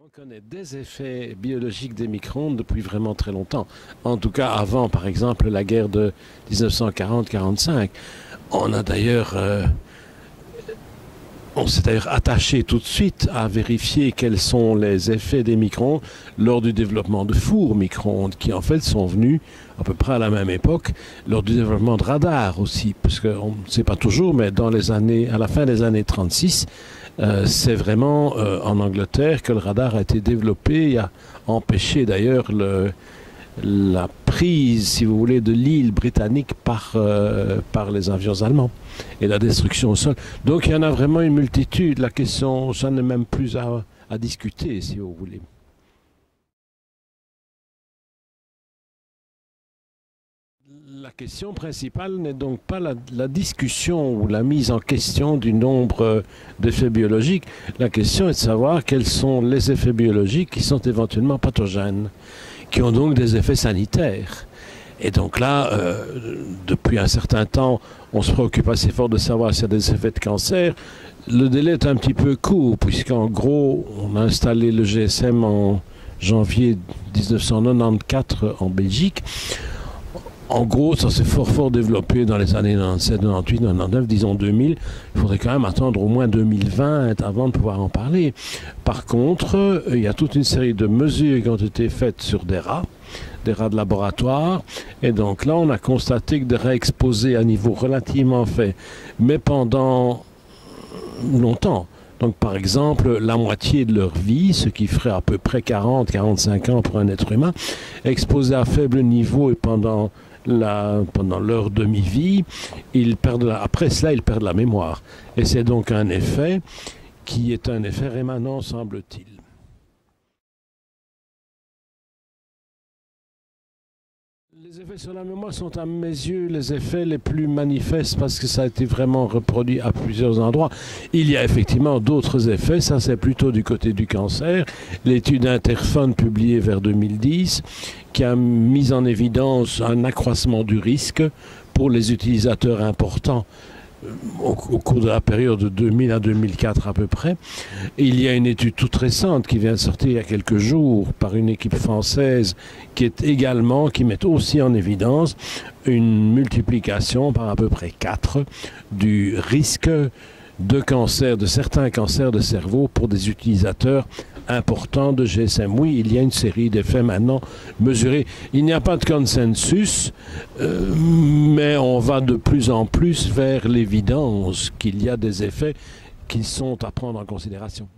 On connaît des effets biologiques des micro-ondes depuis vraiment très longtemps. En tout cas, avant, par exemple, la guerre de 1940-45. On a d'ailleurs, on s'est d'ailleurs attaché tout de suite à vérifier quels sont les effets des micro-ondes lors du développement de fours micro-ondes, qui en fait sont venus à peu près à la même époque, lors du développement de radars aussi, parce qu'on ne sait pas toujours, mais dans les années, à la fin des années 36, c'est vraiment en Angleterre que le radar a été développé et a empêché d'ailleurs la prise, si vous voulez, de l'île britannique par les avions allemands et la destruction au sol. Donc il y en a vraiment une multitude. La question, ça n'est même plus à discuter, si vous voulez. La question principale n'est donc pas la discussion ou la mise en question du nombre d'effets biologiques. La question est de savoir quels sont les effets biologiques qui sont éventuellement pathogènes, qui ont donc des effets sanitaires. Et donc là, depuis un certain temps, on se préoccupe assez fort de savoir s'il y a des effets de cancer. Le délai est un petit peu court, puisqu'en gros, on a installé le GSM en janvier 1994 en Belgique. En gros, ça s'est fort développé dans les années 97, 98, 99, disons 2000. Il faudrait quand même attendre au moins 2020 avant de pouvoir en parler. Par contre, il y a toute une série de mesures qui ont été faites sur des rats de laboratoire. Et donc là, on a constaté que des rats exposés à niveau relativement fait, mais pendant longtemps. Donc par exemple, la moitié de leur vie, ce qui ferait à peu près 40-45 ans pour un être humain, exposés à faible niveau et pendant leur demi-vie, après cela, ils perdent la mémoire. Et c'est donc un effet qui est un effet rémanent, semble-t-il. Les effets sur la mémoire sont à mes yeux les effets les plus manifestes parce que ça a été vraiment reproduit à plusieurs endroits. Il y a effectivement d'autres effets, ça c'est plutôt du côté du cancer. L'étude Interphone publiée vers 2010 qui a mis en évidence un accroissement du risque pour les utilisateurs importants au cours de la période de 2000 à 2004 à peu près. Et il y a une étude toute récente qui vient de sortir il y a quelques jours par une équipe française qui met aussi en évidence une multiplication par à peu près 4 du risque de cancer, de certains cancers de cerveau pour des utilisateurs importants de GSM. Oui, il y a une série d'effets maintenant mesurés. Il n'y a pas de consensus, mais on va de plus en plus vers l'évidence qu'il y a des effets qui sont à prendre en considération.